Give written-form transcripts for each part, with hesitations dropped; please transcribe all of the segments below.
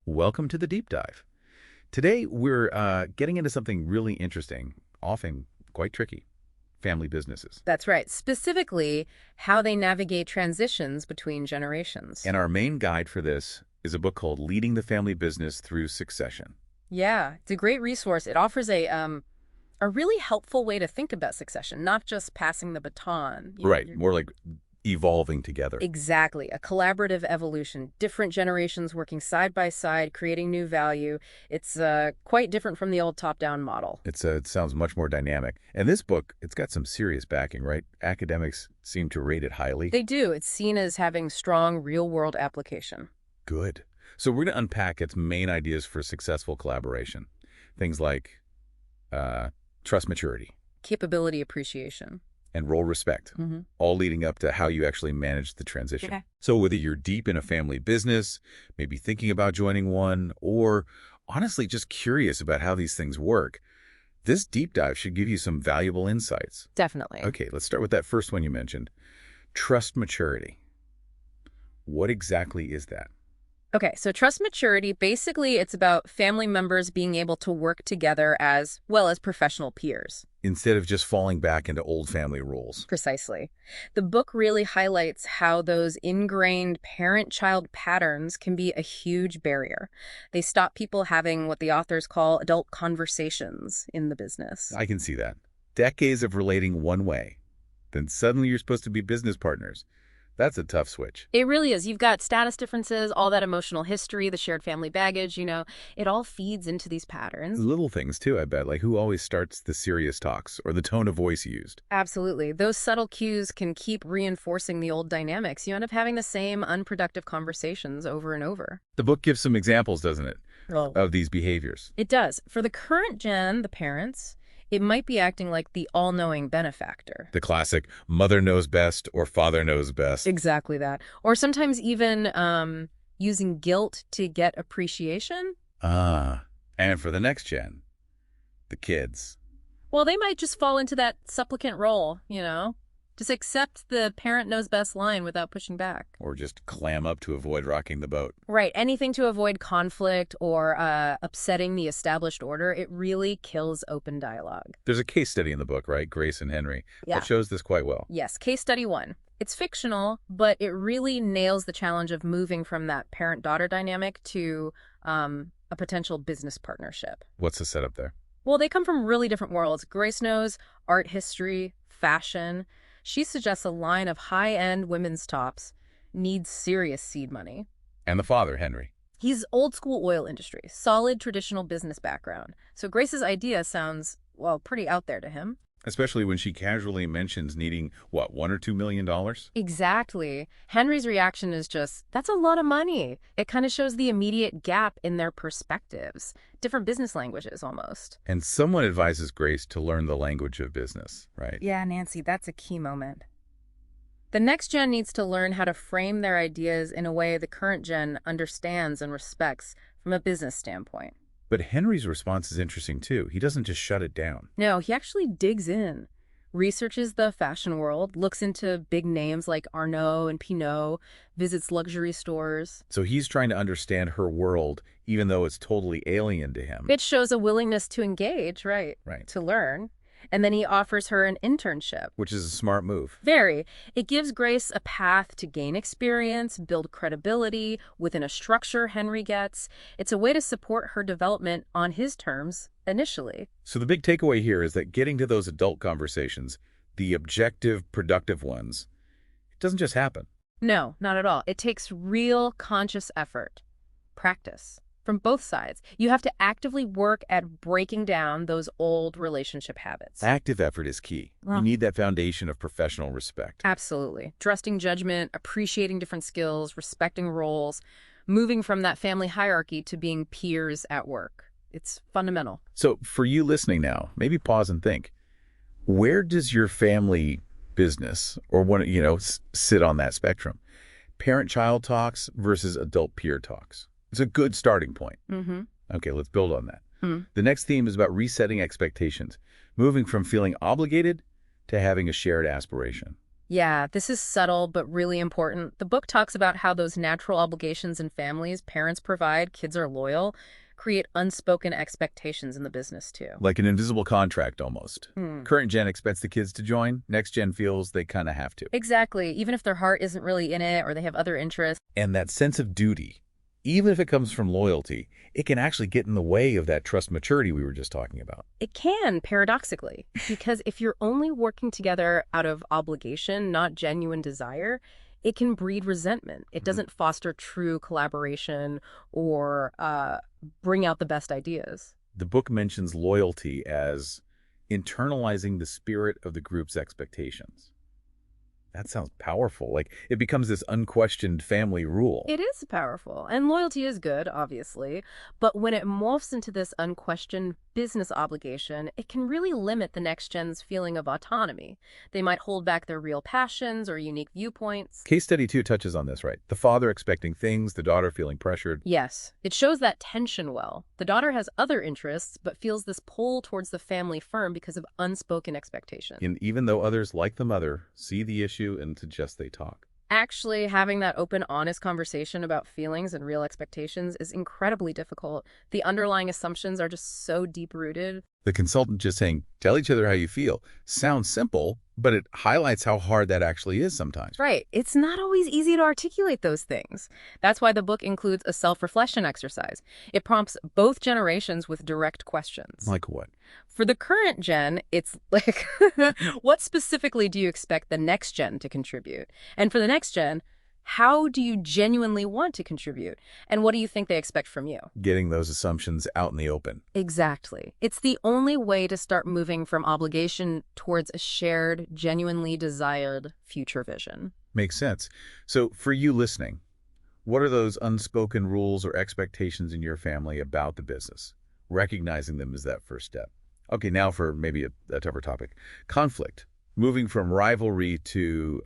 Welcome to the deep dive. Today, we're getting into something really interesting, often quite tricky, family businesses. That's right. Specifically, how they navigate transitions between generations. And our main guide for this is a book called Leading the Family Business Through Succession. Yeah, it's a great resource. It offers a really helpful way to think about succession, not just passing the baton. Right, more like evolving together. Exactly. A collaborative evolution, different generations working side by side, creating new value. It's quite different from the old top-down model. It sounds much more dynamic. And this book, it's got some serious backing, right? Academics seem to rate it highly. They do. It's seen as having strong real-world application. Good. So we're going to unpack its main ideas for successful collaboration. Things like trust maturity Capability appreciation. and role respect, all leading up to how you actually manage the transition. Okay. So whether you're deep in a family business, maybe thinking about joining one, or honestly just curious about how these things work, this deep dive should give you some valuable insights. Definitely. Okay, let's start with that first one you mentioned, trust maturity. What exactly is that? Okay, so trust maturity, basically it's about family members being able to work together as well as professional peers. Instead of just falling back into old family roles. Precisely. The book really highlights how those ingrained parent-child patterns can be a huge barrier. They stop people having what the authors call adult conversations in the business. I can see that. Decades of relating one way. Then suddenly you're supposed to be business partners. That's a tough switch. It really is. You've got status differences, all that emotional history, the shared family baggage, it all feeds into these patterns. Little things, too, I bet, like who always starts the serious talks or the tone of voice used. Absolutely. Those subtle cues can keep reinforcing the old dynamics. You end up having the same unproductive conversations over and over. The book gives some examples, doesn't it, Oh. of these behaviors. It does. For the current gen, the parents, it might be acting like the all-knowing benefactor. The classic mother knows best or father knows best. Exactly that. Or sometimes even using guilt to get appreciation. And for the next gen, the kids. Well, they might just fall into that supplicant role, Just accept the parent knows best line without pushing back. Or just clam up to avoid rocking the boat. Right. Anything to avoid conflict or upsetting the established order, it really kills open dialogue. There's a case study in the book, right? Grace and Henry. Yeah. That shows this quite well. Yes. Case study 1. It's fictional, but it really nails the challenge of moving from that parent-daughter dynamic to a potential business partnership. What's the setup there? Well, they come from really different worlds. Grace knows art history, fashion. She suggests a line of high-end women's tops needs serious seed money. And the father, Henry. He's old-school oil industry, solid traditional business background. So Grace's idea sounds, well, pretty out there to him. Especially when she casually mentions needing, what, $1 or $2 million? Exactly. Henry's reaction is just, that's a lot of money. It kind of shows the immediate gap in their perspectives. Different business languages, almost. And someone advises Grace to learn the language of business, right? Yeah, Nancy, that's a key moment. The next gen needs to learn how to frame their ideas in a way the current gen understands and respects from a business standpoint. But Henry's response is interesting, too. He doesn't just shut it down. No, he actually digs in, researches the fashion world, looks into big names like Arnault and Pinault, visits luxury stores. So he's trying to understand her world, even though it's totally alien to him. It shows a willingness to engage, right? Right. To learn. And then he offers her an internship. Which is a smart move. Very. It gives Grace a path to gain experience, build credibility within a structure Henry gets. It's a way to support her development on his terms initially. So the big takeaway here is that getting to those adult conversations, the objective, productive ones, it doesn't just happen. No, not at all. It takes real conscious effort, practice. From both sides. You have to actively work at breaking down those old relationship habits. Active effort is key. You need that foundation of professional respect. Absolutely. Trusting judgment, appreciating different skills, respecting roles, moving from that family hierarchy to being peers at work. It's fundamental. So for you listening now, maybe pause and think, where does your family business or sit on that spectrum? Parent-child talks versus adult-peer talks. It's a good starting point. Okay, let's build on that. The next theme is about resetting expectations, moving from feeling obligated to having a shared aspiration. Yeah, this is subtle but really important. The book talks about how those natural obligations in families parents provide, kids are loyal, create unspoken expectations in the business too. Like an invisible contract almost. Hmm. Current gen expects the kids to join, next gen feels they kind of have to. Exactly, even if their heart isn't really in it or they have other interests. And that sense of duty, even if it comes from loyalty, it can actually get in the way of that trust maturity we were just talking about. It can, paradoxically, because if you're only working together out of obligation, not genuine desire, it can breed resentment. It Mhm. doesn't foster true collaboration or bring out the best ideas. The book mentions loyalty as internalizing the spirit of the group's expectations. That sounds powerful. Like it becomes this unquestioned family rule. It is powerful, and loyalty is good, obviously, but when it morphs into this unquestioned business obligation, it can really limit the next gen's feeling of autonomy. They might hold back their real passions or unique viewpoints. Case study 2 touches on this, right? The father expecting things, the daughter feeling pressured. Yes, it shows that tension well. The daughter has other interests, but feels this pull towards the family firm because of unspoken expectation. And even though others, like the mother, see the issue and suggest they talk. Actually, having that open, honest conversation about feelings and real expectations is incredibly difficult. The underlying assumptions are just so deep-rooted. The consultant just saying, tell each other how you feel, sounds simple, but it highlights how hard that actually is sometimes. Right. It's not always easy to articulate those things. That's why the book includes a self-reflection exercise. It prompts both generations with direct questions. Like what? For the current gen, it's like, what specifically do you expect the next gen to contribute? And for the next gen, how do you genuinely want to contribute? And what do you think they expect from you? Getting those assumptions out in the open. Exactly. It's the only way to start moving from obligation towards a shared, genuinely desired future vision. Makes sense. So for you listening, what are those unspoken rules or expectations in your family about the business? Recognizing them is that first step. Okay, now for maybe a tougher topic. Conflict. Moving from rivalry to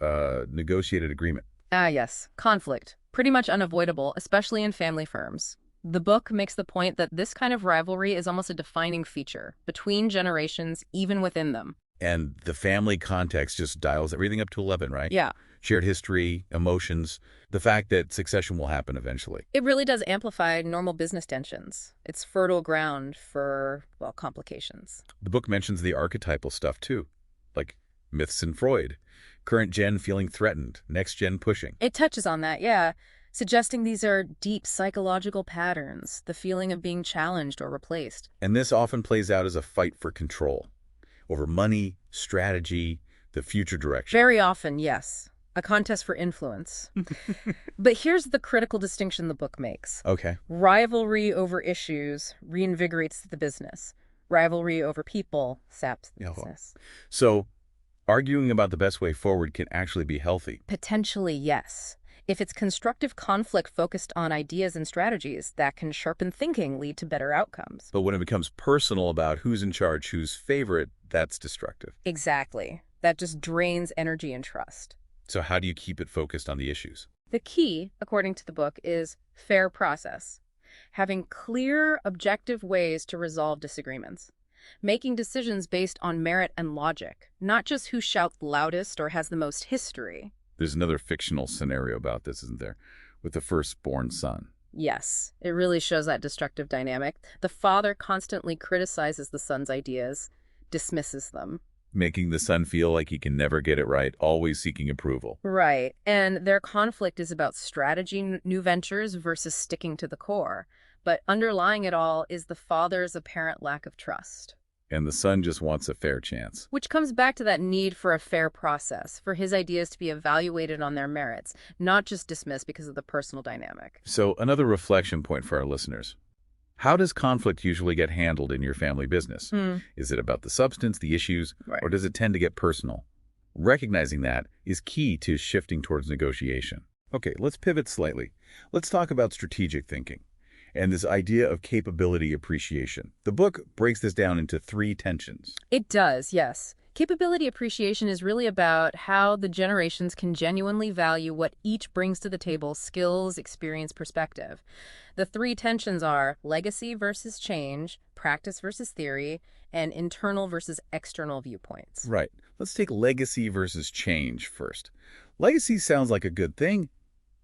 negotiated agreement. Ah, yes. Conflict. Pretty much unavoidable, especially in family firms. The book makes the point that this kind of rivalry is almost a defining feature between generations, even within them. And the family context just dials everything up to 11, right? Yeah. Shared history, emotions, the fact that succession will happen eventually. It really does amplify normal business tensions. It's fertile ground for, well, complications. The book mentions the archetypal stuff too, like myths and Freud, current gen feeling threatened, next gen pushing. It touches on that, yeah, suggesting these are deep psychological patterns, the feeling of being challenged or replaced. And this often plays out as a fight for control over money, strategy, the future direction. Very often, yes. A contest for influence. But here's the critical distinction the book makes. Okay. Rivalry over issues reinvigorates the business. Rivalry over people saps the Yeah. business. So arguing about the best way forward can actually be healthy. Potentially, yes. If it's constructive conflict focused on ideas and strategies, that can sharpen thinking, lead to better outcomes. But when it becomes personal about who's in charge, who's favorite, that's destructive. Exactly. That just drains energy and trust. So how do you keep it focused on the issues? The key, according to the book, is fair process. Having clear, objective ways to resolve disagreements. Making decisions based on merit and logic, not just who shouts loudest or has the most history. There's another fictional scenario about this, isn't there? With the firstborn son. Yes, it really shows that destructive dynamic. The father constantly criticizes the son's ideas, dismisses them. Making the son feel like he can never get it right, always seeking approval. Right, and their conflict is about strategy, new ventures versus sticking to the core. But underlying it all is the father's apparent lack of trust. And the son just wants a fair chance. Which comes back to that need for a fair process, for his ideas to be evaluated on their merits, not just dismissed because of the personal dynamic. So another reflection point for our listeners. How does conflict usually get handled in your family business? Is it about the substance, the issues, Right. or does it tend to get personal? Recognizing that is key to shifting towards negotiation. Okay, let's pivot slightly. Let's talk about strategic thinking and this idea of capability appreciation. The book breaks this down into 3 tensions. It does, yes. Capability appreciation is really about how the generations can genuinely value what each brings to the table: skills, experience, perspective. The 3 tensions are legacy versus change, practice versus theory, and internal versus external viewpoints. Right. Let's take legacy versus change first. Legacy sounds like a good thing,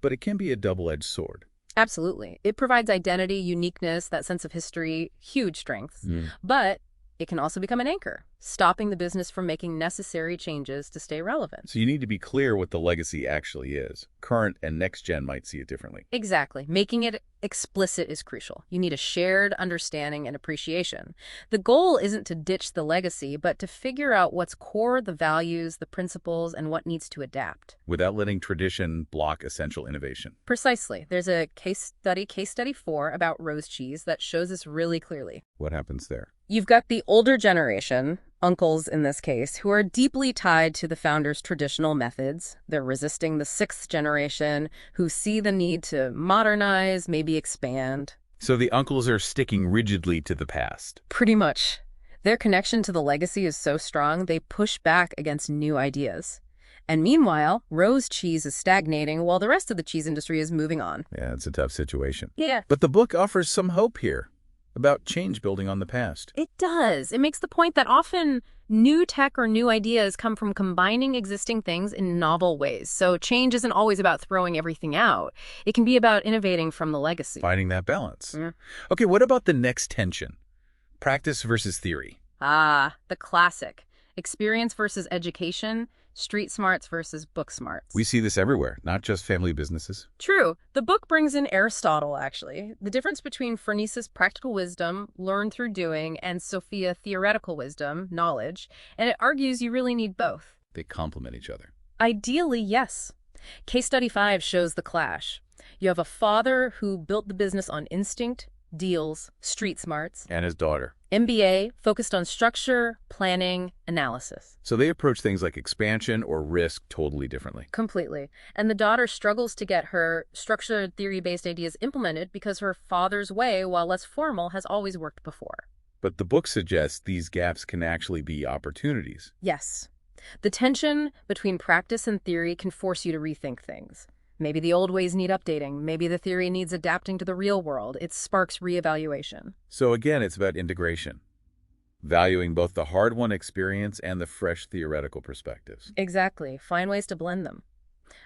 but it can be a double-edged sword. Absolutely. It provides identity, uniqueness, that sense of history, huge strengths. Mm. But it can also become an anchor, stopping the business from making necessary changes to stay relevant. So you need to be clear what the legacy actually is. Current and next gen might see it differently. Exactly. Making it explicit is crucial. You need a shared understanding and appreciation. The goal isn't to ditch the legacy, but to figure out what's core, the values, the principles, and what needs to adapt. Without letting tradition block essential innovation. Precisely. There's a case study 4, about rose cheese that shows this really clearly. What happens there? You've got the older generation, uncles in this case, who are deeply tied to the founders' traditional methods. They're resisting the 6th generation, who see the need to modernize, maybe expand. So the uncles are sticking rigidly to the past. Pretty much. Their connection to the legacy is so strong, they push back against new ideas. And meanwhile, rose cheese is stagnating while the rest of the cheese industry is moving on. Yeah, it's a tough situation. Yeah. But the book offers some hope here about change building on the past. It does. It makes the point that often new tech or new ideas come from combining existing things in novel ways. So change isn't always about throwing everything out. It can be about innovating from the legacy. Finding that balance. Yeah. Okay, what about the next tension? Practice versus theory. Ah, the classic. Experience versus education, street smarts versus book smarts. We see this everywhere, not just family businesses. True. The book brings in Aristotle, actually. The difference between phronesis, practical wisdom, learned through doing, and Sophia, theoretical wisdom, knowledge. And it argues you really need both. They complement each other. Ideally, yes. Case study 5 shows the clash. You have a father who built the business on instinct, deals, street smarts. And his daughter. MBA focused on structure, planning, analysis. So they approach things like expansion or risk totally differently. Completely. And the daughter struggles to get her structured theory-based ideas implemented because her father's way, while less formal, has always worked before. But the book suggests these gaps can actually be opportunities. Yes. The tension between practice and theory can force you to rethink things. Maybe the old ways need updating. Maybe the theory needs adapting to the real world. It sparks reevaluation. So again, it's about integration, valuing both the hard-won experience and the fresh theoretical perspectives. Exactly. Find ways to blend them.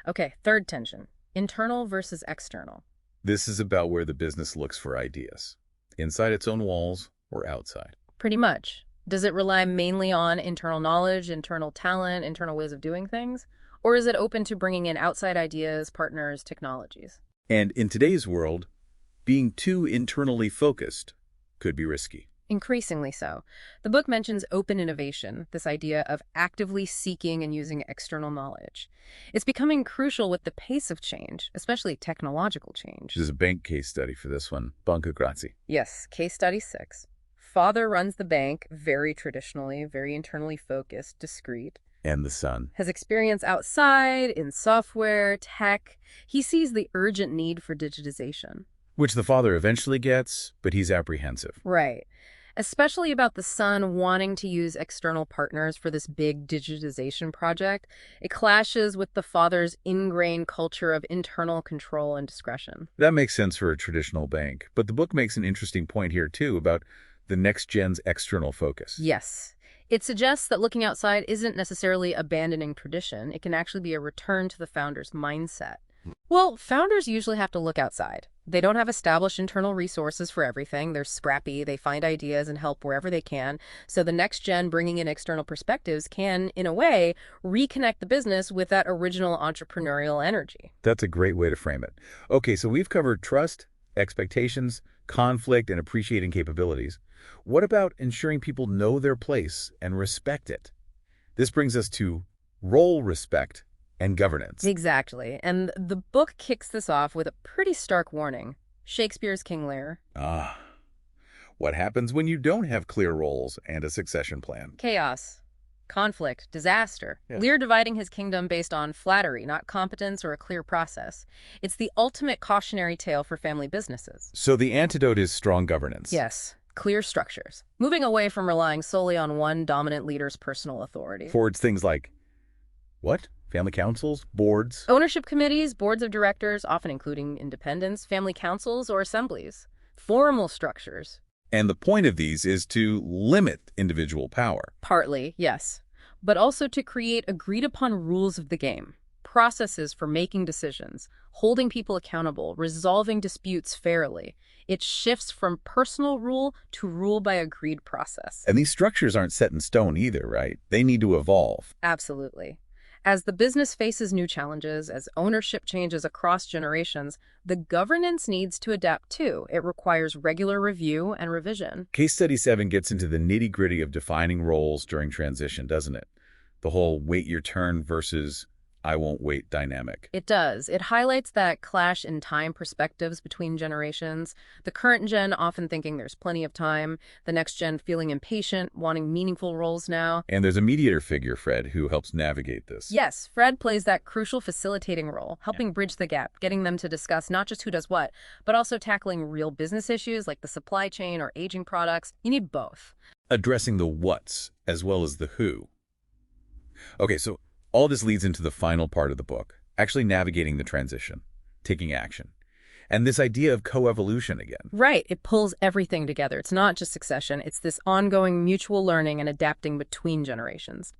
Okay, third tension. Internal versus external. This is about where the business looks for ideas, inside its own walls or outside. Pretty much. Does it rely mainly on internal knowledge, internal talent, internal ways of doing things? Or is it open to bringing in outside ideas, partners, technologies? And in today's world, being too internally focused could be risky. Increasingly so. The book mentions open innovation, this idea of actively seeking and using external knowledge. It's becoming crucial with the pace of change, especially technological change. There's a bank case study for this one. Banca Grazie. Yes, case study 6. Father runs the bank very traditionally, very internally focused, discreet. And the son. Has experience outside, in software, tech. He sees the urgent need for digitization. Which the father eventually gets, but he's apprehensive. Right. Especially about the son wanting to use external partners for this big digitization project. It clashes with the father's ingrained culture of internal control and discretion. That makes sense for a traditional bank, but the book makes an interesting point here, too, about the next gen's external focus. Yes. It suggests that looking outside isn't necessarily abandoning tradition. It can actually be a return to the founder's mindset. Well, founders usually have to look outside. They don't have established internal resources for everything. They're scrappy. They find ideas and help wherever they can. So the next gen bringing in external perspectives can, in a way, reconnect the business with that original entrepreneurial energy. That's a great way to frame it. Okay, so we've covered trust, expectations, conflict, and appreciating capabilities. What about ensuring people know their place and respect it? This brings us to role respect and governance. Exactly. And the book kicks this off with a pretty stark warning. Shakespeare's King Lear. What happens when you don't have clear roles and a succession plan? Chaos. Conflict. Disaster. Yeah. Lear dividing his kingdom based on flattery, not competence or a clear process. It's the ultimate cautionary tale for family businesses. So the antidote is strong governance. Yes. Clear structures. Moving away from relying solely on one dominant leader's personal authority. Towards things like, what? Family councils, boards? Ownership committees, boards of directors, often including independents, family councils, or assemblies. Formal structures. And the point of these is to limit individual power. Partly, yes. but also to create agreed-upon rules of the game, processes for making decisions, holding people accountable, resolving disputes fairly. It shifts from personal rule to rule by agreed process. And these structures aren't set in stone either, right? They need to evolve. Absolutely. As the business faces new challenges, as ownership changes across generations, the governance needs to adapt too. It requires regular review and revision. Case Study 7 gets into the nitty-gritty of defining roles during transition, doesn't it? The whole wait your turn versus I won't wait dynamic. It does. It highlights that clash in time perspectives between generations. The current gen often thinking there's plenty of time, the next gen feeling impatient, wanting meaningful roles now. And there's a mediator figure, Fred, who helps navigate this. Yes, Fred plays that crucial facilitating role, helping bridge the gap, getting them to discuss not just who does what, but also tackling real business issues like the supply chain or aging products. You need both. Addressing the what's as well as the who. Okay, so all this leads into the final part of the book, actually navigating the transition, taking action. And this idea of coevolution again. Right. It pulls everything together. It's not just succession. It's this ongoing mutual learning and adapting between generations.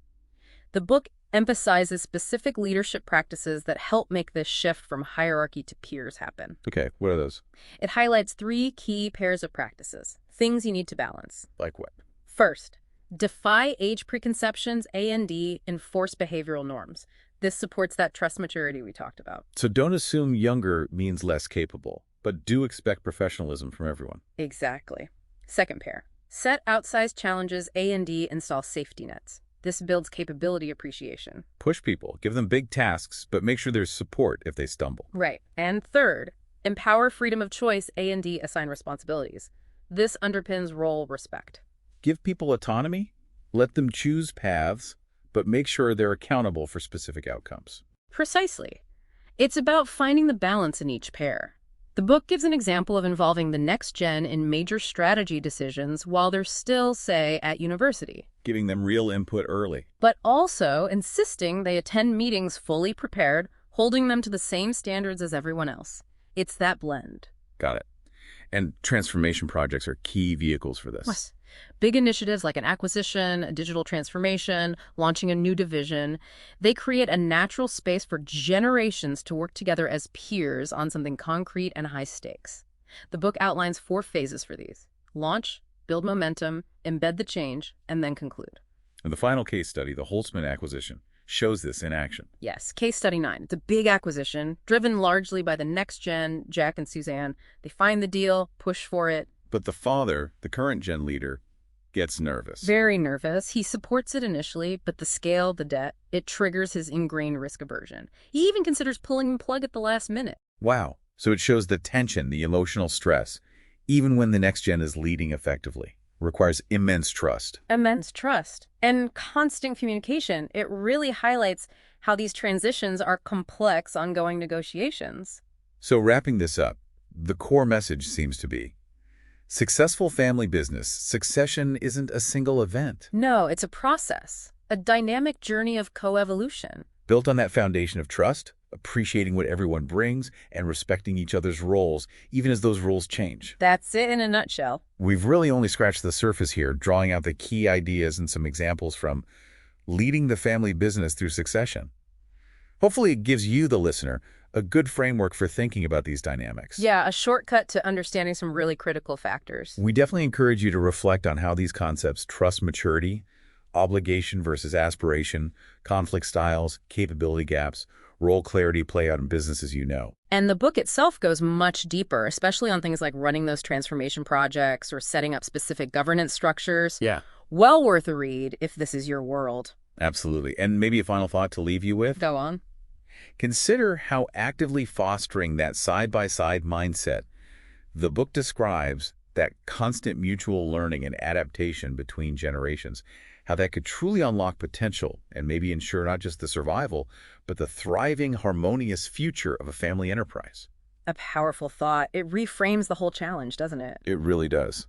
The book emphasizes specific leadership practices that help make this shift from hierarchy to peers happen. Okay, what are those? It highlights 3 key pairs of practices, things you need to balance. Like what? First, defy age preconceptions, A&D, enforce behavioral norms. This supports that trust maturity we talked about. So don't assume younger means less capable, but do expect professionalism from everyone. Exactly. Second pair, set outsized challenges, A&D, install safety nets. This builds capability appreciation. Push people, give them big tasks, but make sure there's support if they stumble. Right. And third, empower freedom of choice, A&D, assign responsibilities. This underpins role respect. Give people autonomy, let them choose paths, but make sure they're accountable for specific outcomes. Precisely. It's about finding the balance in each pair. The book gives an example of involving the next gen in major strategy decisions while they're still, say, at university. Giving them real input early. But also insisting they attend meetings fully prepared, holding them to the same standards as everyone else. It's that blend. Got it. And transformation projects are key vehicles for this. Yes. Big initiatives like an acquisition, a digital transformation, launching a new division, they create a natural space for generations to work together as peers on something concrete and high stakes. The book outlines 4 phases for these: launch, build momentum, embed the change, and then conclude. And the final case study, the Holtzman acquisition, shows this in action. Yes, case study 9. It's a big acquisition, driven largely by the next gen, Jack and Suzanne. They find the deal, push for it. But the father, the current gen leader, gets nervous. Very nervous. He supports it initially, but the scale, the debt, it triggers his ingrained risk aversion. He even considers pulling the plug at the last minute. Wow. So it shows the tension, the emotional stress, even when the next gen is leading effectively. Requires immense trust. Immense trust. And constant communication. It really highlights how these transitions are complex, ongoing negotiations. So wrapping this up, the core message seems to be, successful family business, succession isn't a single event. No, it's a process, a dynamic journey of coevolution. Built on that foundation of trust, appreciating what everyone brings, and respecting each other's roles, even as those roles change. That's it in a nutshell. We've really only scratched the surface here, drawing out the key ideas and some examples from leading the family business through succession. Hopefully it gives you, the listener, a good framework for thinking about these dynamics. Yeah, a shortcut to understanding some really critical factors. We definitely encourage you to reflect on how these concepts, trust maturity, obligation versus aspiration, conflict styles, capability gaps, role clarity play out in businesses you know. And the book itself goes much deeper, especially on things like running those transformation projects or setting up specific governance structures. Yeah. Well worth a read if this is your world. Absolutely. And maybe a final thought to leave you with? Go on. Consider how actively fostering that side-by-side mindset the book describes, that constant mutual learning and adaptation between generations, how that could truly unlock potential and maybe ensure not just the survival, but the thriving, harmonious future of a family enterprise. A powerful thought. It reframes the whole challenge, doesn't it? It really does.